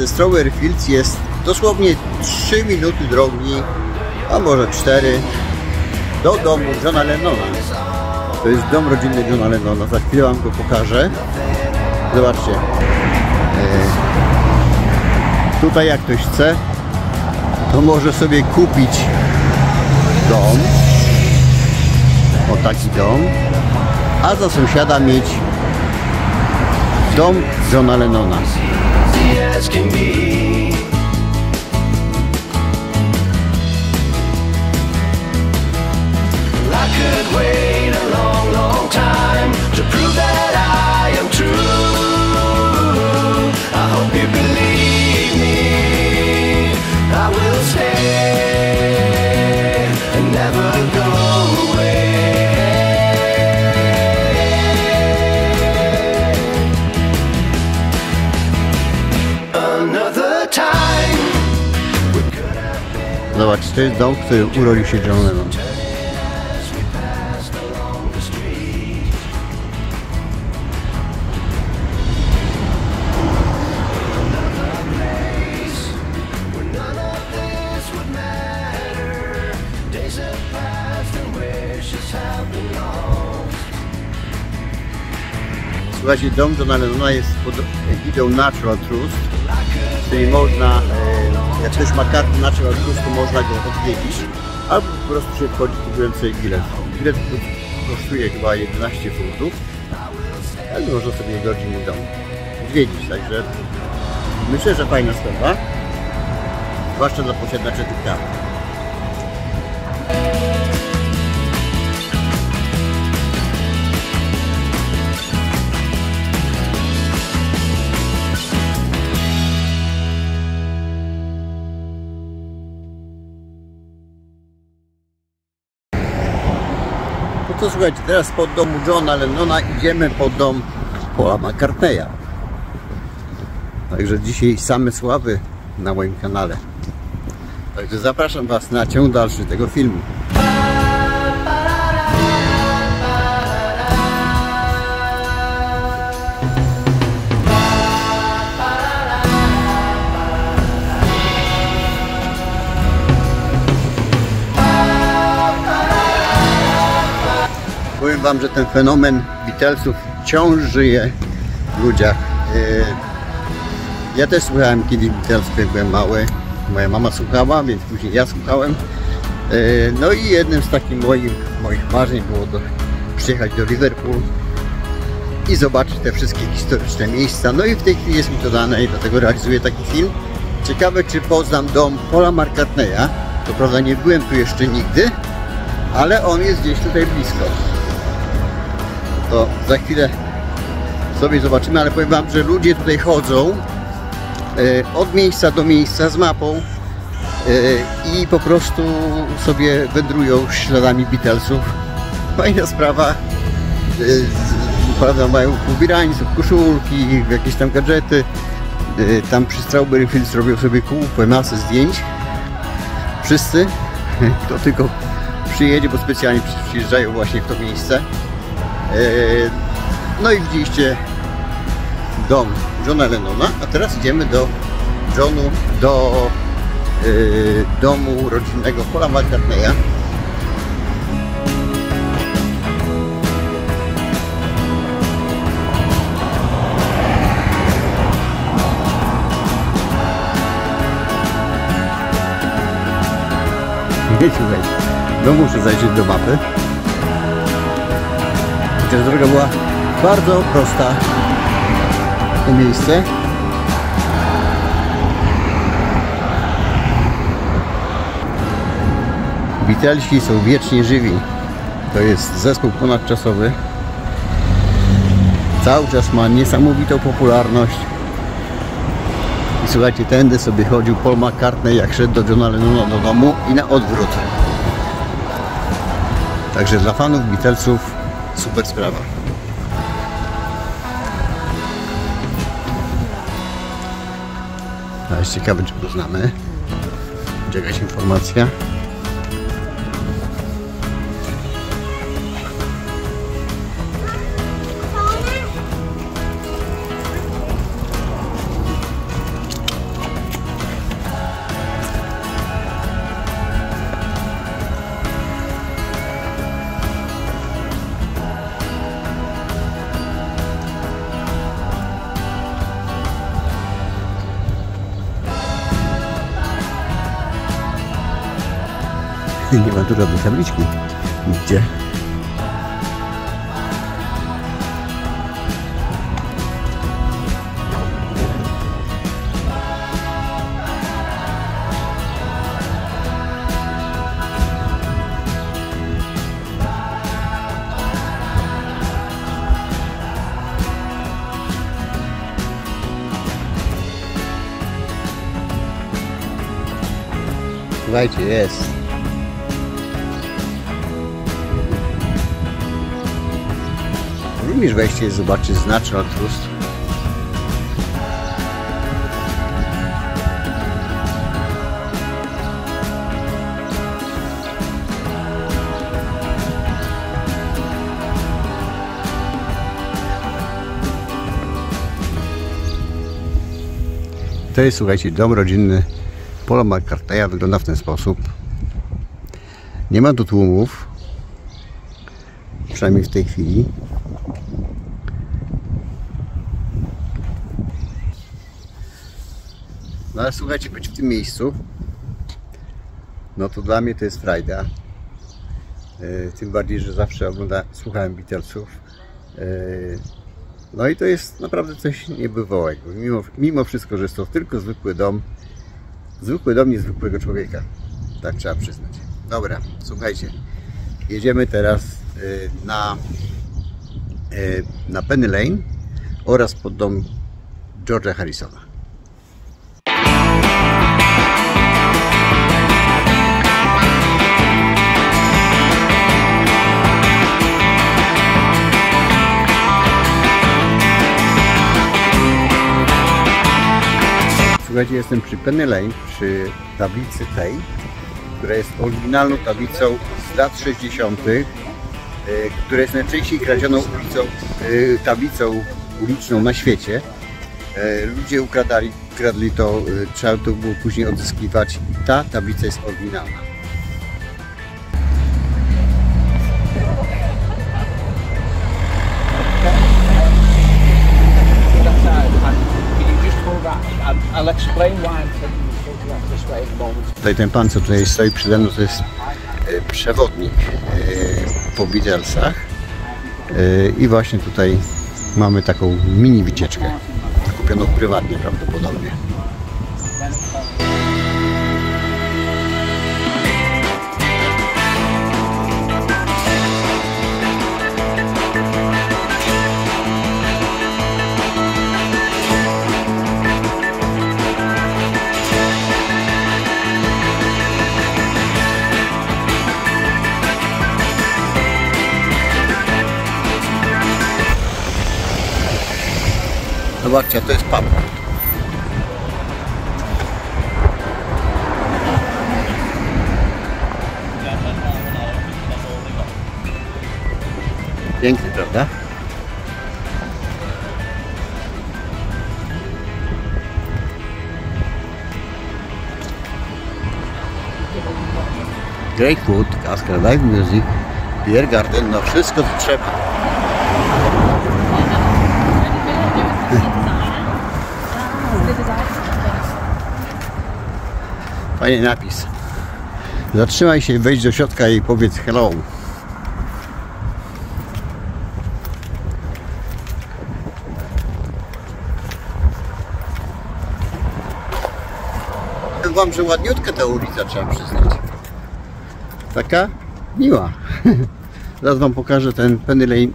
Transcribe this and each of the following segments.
Strawberry Fields jest dosłownie 3 minuty drogi, a może 4, do domu Johna Lennona. To jest dom rodzinny Johna Lennona, za chwilę wam go pokażę. Zobaczcie. Tutaj jak ktoś chce, to może sobie kupić dom. O taki dom. A za sąsiada mieć dom Johna Lennona. Zobacz, to jest dom, w którym urodził się John Lennon. Słuchajcie, dom Johna Lennona jest pod egidą Natural Trust, czyli można, jak ktoś ma kartę Natural Trust, to można go odwiedzić, albo po prostu się wchodzi kupując sobie bilet. Bilet kosztuje chyba 11 funtów, ale można sobie jego rodzinny dom odwiedzić, także myślę, że fajna sprawa, zwłaszcza dla posiadaczy tych kart. To słuchajcie, teraz pod domu Johna Lennona idziemy pod dom Paula McCartneya. Także dzisiaj same sławy na moim kanale. Także zapraszam Was na ciąg dalszy tego filmu. Powiem Wam, że ten fenomen Beatlesów wciąż żyje w ludziach. Ja też słuchałem kiedyś Beatlesów, jak byłem mały. Moja mama słuchała, więc później ja słuchałem. No i jednym z takich moich marzeń było przyjechać do Liverpool i zobaczyć te wszystkie historyczne miejsca. No i w tej chwili jest mi to dane i dlatego realizuję taki film. Ciekawe, czy poznam dom Paula McCartneya. To prawda, nie byłem tu jeszcze nigdy, ale on jest gdzieś tutaj blisko. To za chwilę sobie zobaczymy, ale powiem Wam, że ludzie tutaj chodzą od miejsca do miejsca z mapą i po prostu sobie wędrują śladami Beatlesów. Fajna sprawa. Prawda, mają ubierańców, koszulki, jakieś tam gadżety. Tam przy Strawberry Fields robią sobie kupę, masę zdjęć. Wszyscy, kto tylko przyjedzie, bo specjalnie przyjeżdżają właśnie w to miejsce. No i widzieliście dom Johna Lennona, a teraz idziemy do domu rodzinnego Paula McCartneya. Słuchaj, no muszę zajrzeć do mapy. Chociaż droga była bardzo prosta. To miejsce. Beatlesi są wiecznie żywi. To jest zespół ponadczasowy. Cały czas ma niesamowitą popularność. I słuchajcie, tędy sobie chodził Paul McCartney, jak szedł do Johna Lennona do domu i na odwrót. Także dla fanów Beatlesów super sprawa. A jest ciekawe, czy poznamy. Będzie jakaś informacja. Nie ma tu żadnej tabliczki. Nigdzie. Słuchajcie, jest. Lubisz wejście i zobaczyć z Natural Trust. To jest, słuchajcie, dom rodzinny Paula McCartneya. Wygląda w ten sposób. Nie ma tu tłumów, przynajmniej w tej chwili. No ale słuchajcie, być w tym miejscu, no to dla mnie to jest frajda. Tym bardziej, że zawsze słuchałem Beatlesów. No i to jest naprawdę coś niebywałego. Mimo wszystko, że jest to tylko zwykły dom niezwykłego człowieka. Tak trzeba przyznać. Dobra, słuchajcie. Jedziemy teraz na Penny Lane oraz pod dom George'a Harrisona. Słuchajcie, jestem przy Penny Lane, przy tablicy tej, która jest oryginalną tablicą z lat 60., która jest najczęściej kradzioną tablicą uliczną na świecie. Ludzie ukradli to, trzeba to było później odzyskiwać. Ta tablica jest oryginalna. Tutaj ten pan, co tutaj stoi przede mną, to jest przewodnik po Beatlesach i właśnie tutaj mamy taką mini wycieczkę, kupioną prywatnie prawdopodobnie. Zobaczcie, to jest pub. Piękny, prawda? Great food, Cascade Live Music, Beer Garden, no wszystko co trzeba. Fajny napis. Zatrzymaj się, wejdź do środka i powiedz hello. Powiem wam, że ładniutka ta ulica, trzeba przyznać. Taka miła. Zaraz wam pokażę ten Penny Lane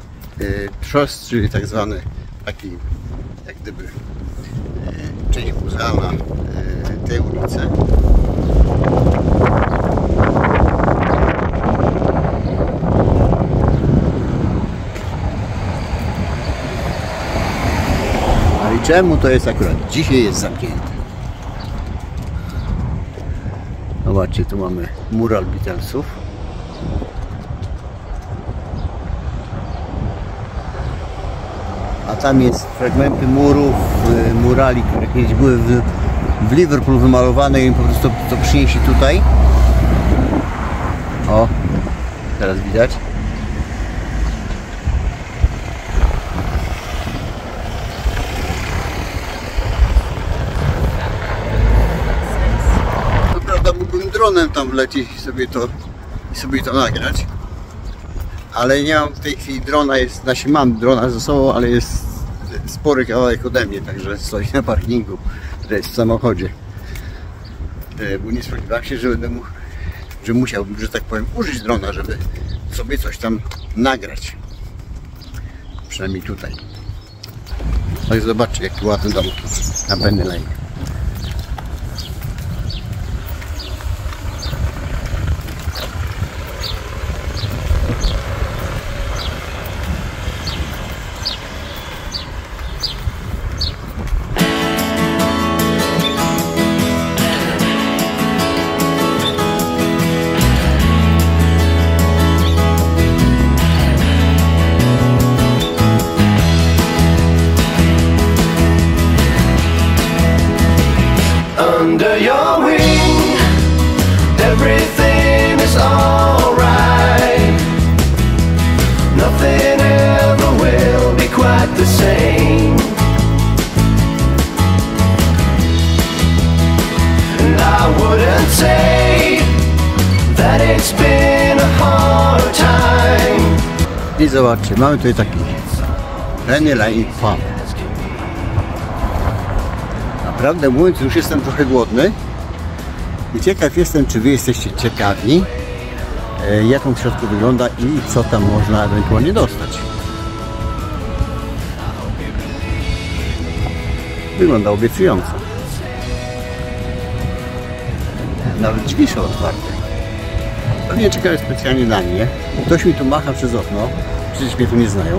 Trust, czyli tak zwany taki jak gdyby część muzealna tej ulicy. No i czemu to jest akurat dzisiaj jest zamknięte? Zobaczcie, tu mamy mural Beatlesów. A tam jest fragmenty murów, murali, które kiedyś były w Liverpool wymalowane i po prostu to przynieśli tutaj. O, teraz widać. Co prawda mógłbym dronem tam wlecieć i sobie to i sobie to nagrać. Ale nie mam w tej chwili drona, znaczy mam drona ze sobą, ale jest spory kawałek ode mnie, także stoi na parkingu, to jest w samochodzie. Bo nie spodziewałem się, że musiałbym, że tak powiem, użyć drona, żeby sobie coś tam nagrać. Przynajmniej tutaj. No i zobaczcie, jakie ładne domki na Penny Lane. Under your wing, everything is alright. Nothing ever will be quite the same. And I wouldn't say that it's been a hard time. I zobaczcie, mamy tutaj taki Penny Lane Pub. Naprawdę mówiąc, już jestem trochę głodny i ciekaw jestem, czy wy jesteście ciekawi, jak on w środku wygląda i co tam można ewentualnie dostać. Wygląda obiecująco. Nawet drzwi są otwarte. Pewnie czekają specjalnie na mnie. Ktoś mi tu macha przez okno, przecież mnie tu nie znają.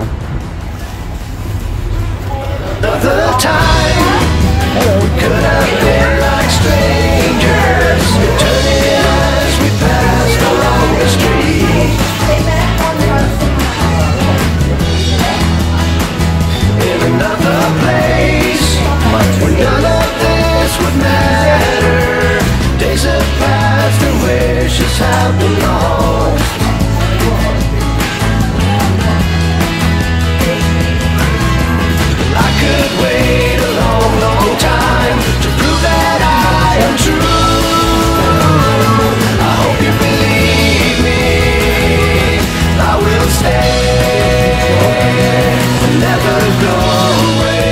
We could have been like strangers, turning as we passed along the street. In another place, where none of this would matter. Days have passed and wishes have been lost. I could wait a long, long time to prove that I am true. I hope you believe me. I will stay and never go away.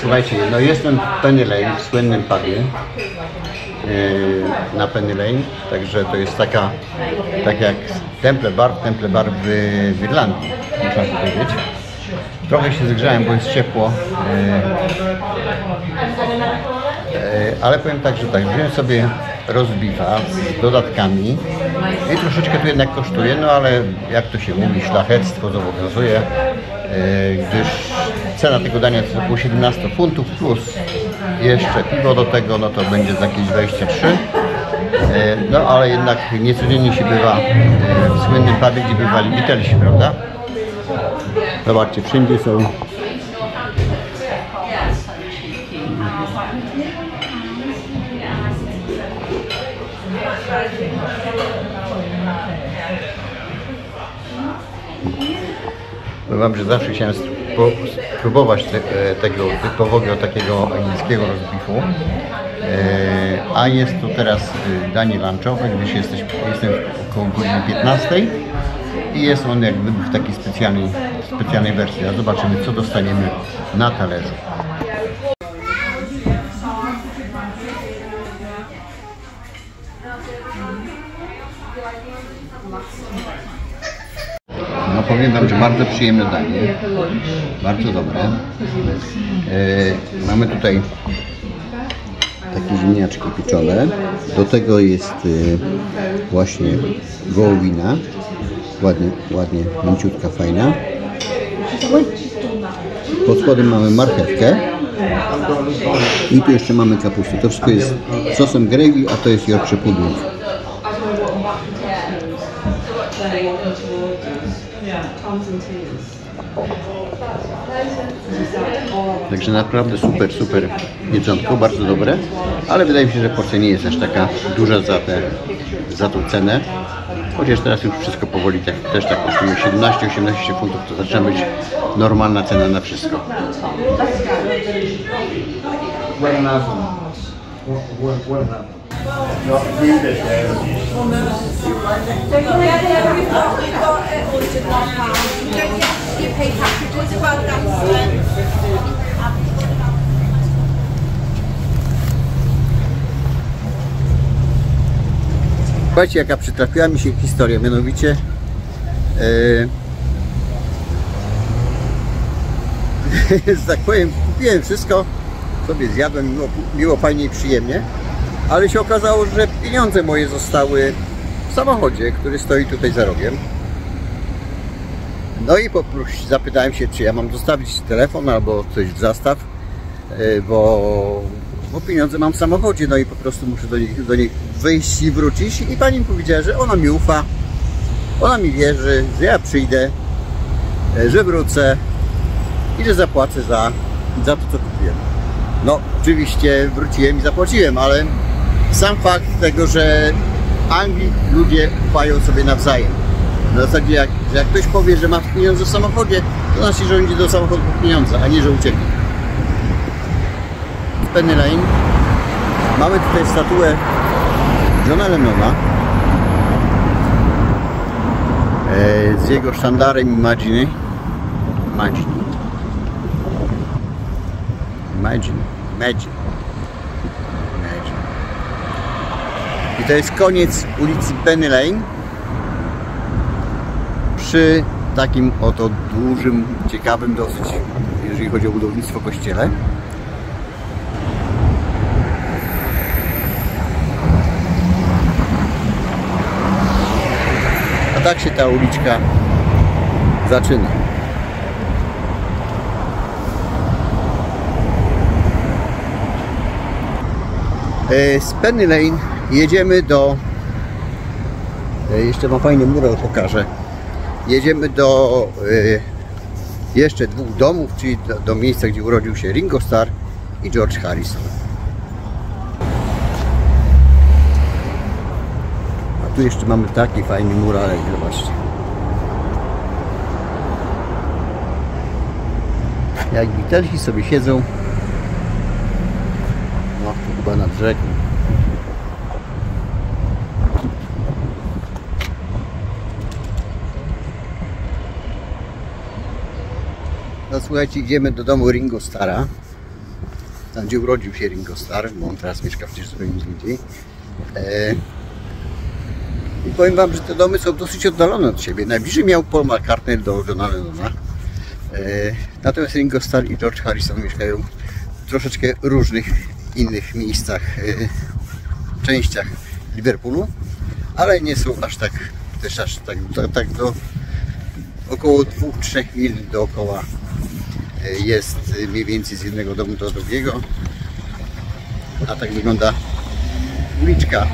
Słuchajcie, no jestem w Penny Lane, w słynnym pubie na Penny Lane, także to jest tak jak Temple Bar w Irlandii, można powiedzieć. Trochę się zgrzałem, bo jest ciepło, ale powiem tak, że tak, wziąłem sobie roast beefa z dodatkami i troszeczkę tu jednak kosztuje, no ale jak to się mówi, szlachectwo zobowiązuje, gdyż cena tego dania to około 17 funtów plus jeszcze piwo do tego, no to będzie za jakieś 23. No ale jednak niecodziennie się bywa w słynnym pubie, gdzie bywali Beatlesi, prawda? Zobaczcie, wszędzie są powiem wam, że zawsze chciałem spróbować tego typowego takiego angielskiego roast beefu, a jest to teraz danie lunchowe, gdyż jestem około godziny 15 i jest on jakby w takiej specjalnej wersji, a zobaczymy, co dostaniemy na talerzu. No powiem wam, że bardzo przyjemne danie, bardzo dobre. Mamy tutaj takie ziemniaczki pieczone, do tego jest właśnie wołowina, ładnie mięciutka, fajna. Pod spodem mamy marchewkę. I tu jeszcze mamy kapustę. To wszystko jest sosem gravy, a to jest Yorkshire pudding. Także naprawdę super jedzonko, bardzo dobre, ale wydaje mi się, że porcja nie jest aż taka duża za tą cenę. Chociaż teraz już wszystko powoli też tak kosztuje 17-18 funtów, to zaczyna być normalna cena na wszystko. Słuchajcie, jaka przytrafiła mi się historia, mianowicie że tak powiem, kupiłem wszystko, sobie zjadłem, miło, fajnie i przyjemnie, ale się okazało, że pieniądze moje zostały w samochodzie, który stoi tutaj za rogiem. No i zapytałem się, czy ja mam zostawić telefon albo coś w zastaw, bo pieniądze mam w samochodzie, no i po prostu muszę do niej wyjść i wrócić. I pani mi powiedziała, że ona mi ufa, ona mi wierzy, że ja przyjdę, że wrócę i że zapłacę za to, co kupiłem. No, oczywiście wróciłem i zapłaciłem, ale sam fakt tego, że w Anglii ludzie ufają sobie nawzajem. Na zasadzie, że jak ktoś powie, że ma pieniądze w samochodzie, to znaczy, że on idzie do samochodu po pieniądze, a nie, że ucieknie. W Penny Lane mamy tutaj statuę Johna Lennona z jego sztandarem Imagine. I to jest koniec ulicy Penny Lane przy takim oto dużym, ciekawym dosyć, jeżeli chodzi o budownictwo, kościele. A tak się ta uliczka zaczyna. Z Penny Lane jedziemy do... Jeszcze mam fajny mural, pokażę. Jedziemy do jeszcze dwóch domów, czyli do miejsca, gdzie urodził się Ringo Starr i George Harrison. A tu jeszcze mamy taki fajny muralek, zobaczcie. Jak Beatlesi sobie siedzą, no to chyba nad rzeką. No słuchajcie, idziemy do domu Ringo Starra, tam gdzie urodził się Ringo Starr, bo on teraz mieszka przecież zupełnie indziej. I powiem wam, że te domy są dosyć oddalone od siebie. Najbliżej miał Paul McCartney do Johna Lennona. Natomiast Ringo Starr i George Harrison mieszkają w troszeczkę różnych innych miejscach, częściach Liverpoolu, ale nie są aż tak, też aż tak do około 2-3 mil dookoła jest mniej więcej z jednego domu do drugiego. A tak wygląda uliczka.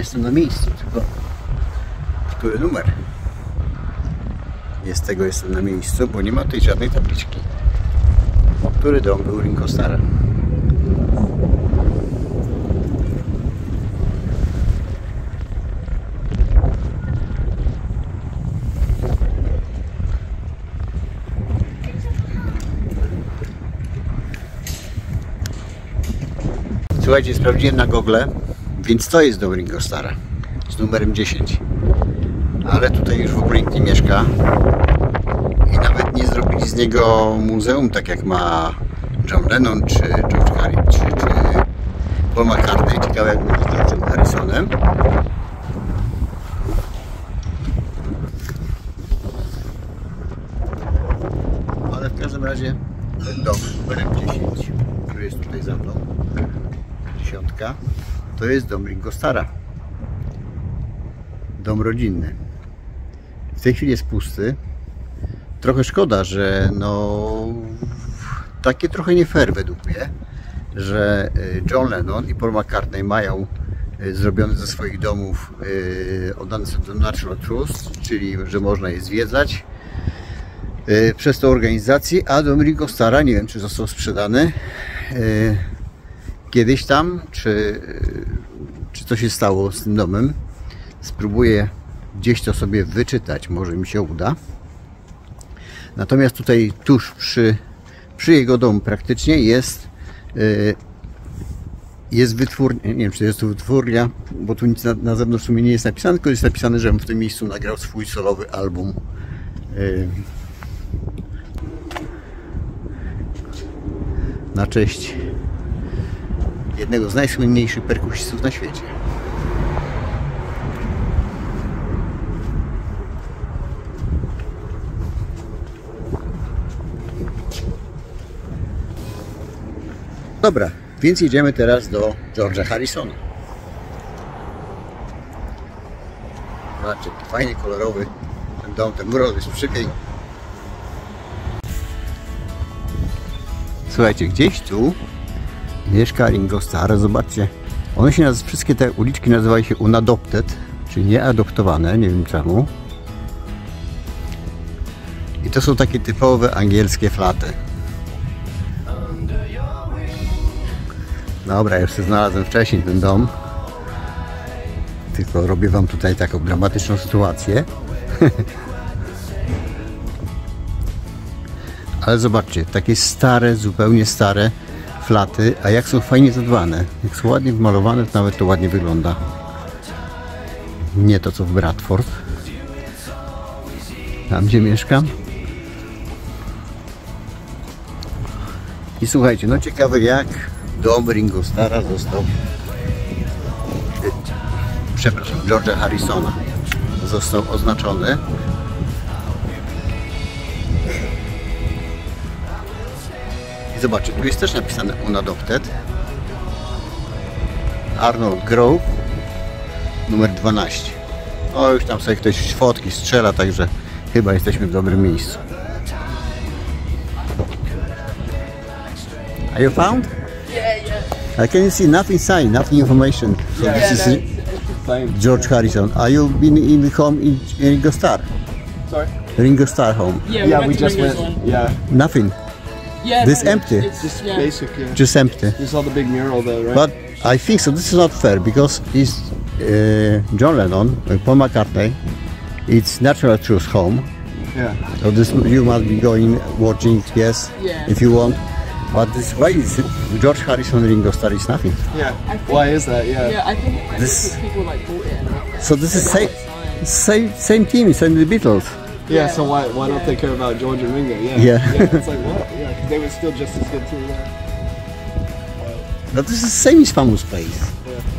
jestem na miejscu, tylko który numer. Jest tego jestem na miejscu, bo nie ma tutaj żadnej tabliczki. Który dom był Ringo Starra? Słuchajcie, sprawdziłem na Google, więc to jest dom Ringo Starra z numerem 10. Ale tutaj już w ogóle nikt nie mieszka i nawet nie zrobili z niego muzeum, tak jak ma John Lennon czy George Harrison czy Paul McCartney. Ciekawe, jak będzie z George'em Harrisonem. Ale w każdym razie ten dom z numerem 10, który jest tutaj za mną, 10, to jest dom Ringo Starra. Dom rodzinny. W tej chwili jest pusty. Trochę szkoda, że no takie trochę nie fair według mnie, że John Lennon i Paul McCartney mają zrobione ze swoich domów, oddane są do Natural Trust, czyli że można je zwiedzać przez tą organizację, a dom Ringo Starra, nie wiem, czy został sprzedany kiedyś tam, czy co się stało z tym domem. Spróbuję gdzieś to sobie wyczytać, może mi się uda. Natomiast tutaj tuż przy jego domu praktycznie jest wytwórnia, nie wiem, czy to jest to wytwórnia, bo tu nic na zewnątrz w sumie nie jest napisane, tylko jest napisane, że on w tym miejscu nagrał swój solowy album. Na cześć jednego z najsłynniejszych perkusistów na świecie. Dobra, więc jedziemy teraz do George'a Harrisona. Zobaczcie, fajnie kolorowy ten dom, ten mural jest przypiękny. Słuchajcie, gdzieś tu mieszka Ringo Starr. Zobaczcie, one się wszystkie te uliczki nazywają się unadopted, czyli nieadoptowane, nie wiem czemu. I to są takie typowe angielskie flaty. Dobra, już sobie znalazłem wcześniej ten dom. Tylko robię wam tutaj taką dramatyczną sytuację. Ale zobaczcie, takie stare, zupełnie stare flaty, a jak są fajnie zadbane. Jak są ładnie wymalowane, to nawet to ładnie wygląda. Nie to co w Bradford. Tam gdzie mieszkam. I słuchajcie, no ciekawe jak dom Ringo Starra został, przepraszam, George'a Harrisona został oznaczony. I zobaczcie, tu jest też napisane unadopted. Arnold Grove, numer 12. O, już tam sobie ktoś fotki strzela, także chyba jesteśmy w dobrym miejscu. Are you found? Yeah. Can you see nothing sign, nothing information? So Yeah, this is fine. George Harrison. Are you been in the home in Ringo Starr? Sorry? Ringo Starr home? Yeah, we just went. Yeah. Nothing. Yeah. This empty? It's just basic. Yeah. Just empty. You saw the big mural though, right? But I think so. This is not fair because it's John Lennon, Paul McCartney. It's Natural Truth home. Yeah. So this you must be going watching. Yes, Yeah. if you want. But this why is it George Harrison Ringo Starr is nothing. Yeah. Why is that? Yeah. Yeah, I think This- people like bought it and left it. So this is same team. It's the Beatles. Yeah. So why don't they care about George and Ringo? Yeah. Yeah. It's like what? Yeah, because they were still just as good too. Yeah. But this is same as famous place.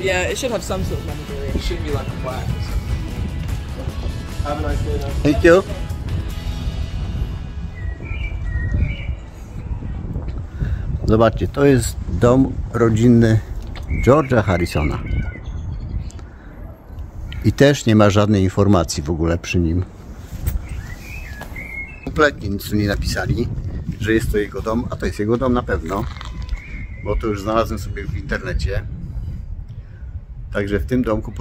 Yeah, it should have some sort of memorabilia. It should be like a plaque. Have a nice day now. Thank you. Zobaczcie, to jest dom rodzinny George'a Harrisona. I też nie ma żadnej informacji w ogóle przy nim. Kompletnie nic tu nie napisali, że jest to jego dom, a to jest jego dom na pewno, bo to już znalazłem sobie w internecie. Także w tym domku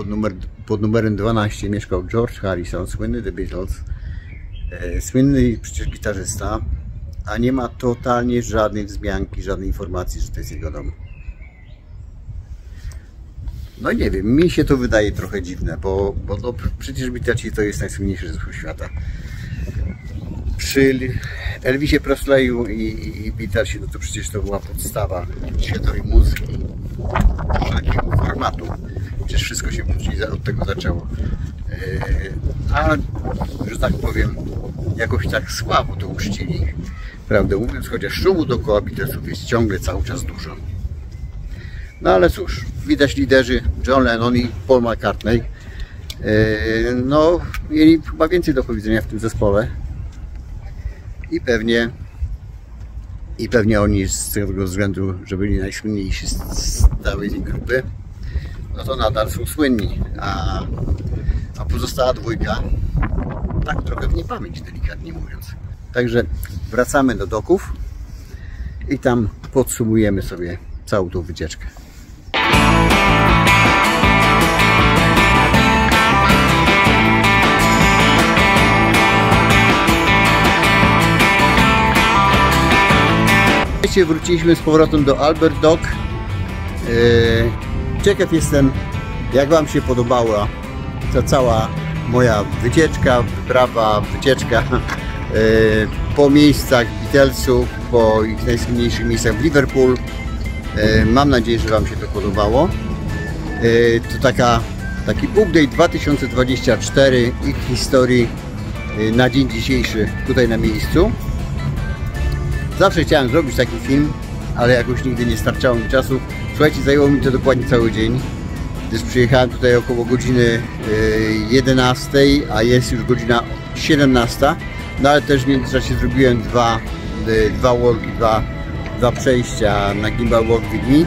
pod numerem 12 mieszkał George Harrison, słynny The Beatles, słynny przecież gitarzysta, a nie ma totalnie żadnej wzmianki, żadnej informacji, że to jest jego dom. No nie wiem, mi się to wydaje trochę dziwne, bo no, przecież Beatlesi to jest najsłynniejszy zespół świata. Przy Elvisie Presleyu i Beatlesi, no to przecież to była podstawa światowej muzyki, wszelkiego formatu. Przecież wszystko się później od tego zaczęło. A, że tak powiem, jakoś tak słabo to uczcili. Prawdę mówiąc, chociaż szumu dookoła Beatlesów jest ciągle cały czas dużo. No ale cóż, widać liderzy John Lennon i Paul McCartney no, mieli chyba więcej do powiedzenia w tym zespole. I pewnie oni z tego względu, że byli najsłynniejsi z całej tej grupy, no to nadal są słynni, a pozostała dwójka tak trochę w niepamięć, delikatnie mówiąc. Także wracamy do doków i tam podsumujemy sobie całą tą wycieczkę. Wróciliśmy z powrotem do Albert Dock. Ciekaw jestem, jak Wam się podobała ta cała moja wycieczka, wycieczka po miejscach Beatlesów, po ich najsłynniejszych miejscach w Liverpool. Mam nadzieję, że Wam się to podobało. To taki update 2024 ich historii na dzień dzisiejszy tutaj na miejscu. Zawsze chciałem zrobić taki film, ale jakoś nigdy nie starczało mi czasu. Słuchajcie, zajęło mi to dokładnie cały dzień, gdyż przyjechałem tutaj około godziny 11, a jest już godzina 17. No ale też w międzyczasie zrobiłem dwa przejścia na Gimbal Walk with Me.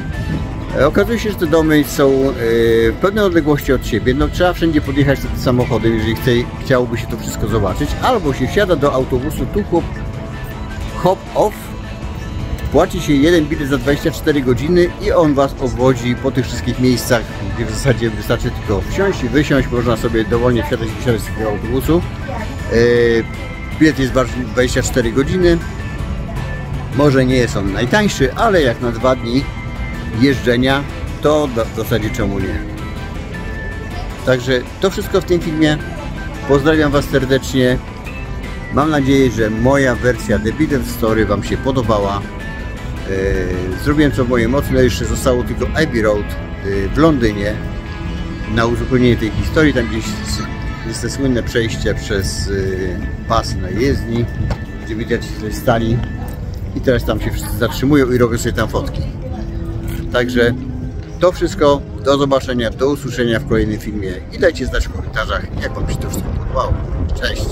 Okazuje się, że te domy są w pewnej odległości od siebie. No, trzeba wszędzie podjechać samochodem, jeżeli chciałoby się to wszystko zobaczyć. Albo się wsiada do autobusu Hop Off, płaci się jeden bilet za 24 godziny i on Was obwodzi po tych wszystkich miejscach, gdzie w zasadzie wystarczy tylko wsiąść i wysiąść. Można sobie dowolnie wsiadać i wysiadać z tego autobusu. Bilet jest 24 godziny. Może nie jest on najtańszy, ale jak na 2 dni jeżdżenia, to w zasadzie czemu nie. Także to wszystko w tym filmie. Pozdrawiam Was serdecznie. Mam nadzieję, że moja wersja The Beatles Story Wam się podobała. Zrobiłem co w mojej mocy, no jeszcze zostało tylko Abbey Road w Londynie na uzupełnienie tej historii. Tam gdzieś jest to słynne przejście przez pasy na jezdni, gdzie widać, że stali i teraz tam się wszyscy zatrzymują i robią sobie tam fotki. Także to wszystko, do zobaczenia, do usłyszenia w kolejnym filmie i dajcie znać w komentarzach, jak Wam się to wszystko podobało. Cześć!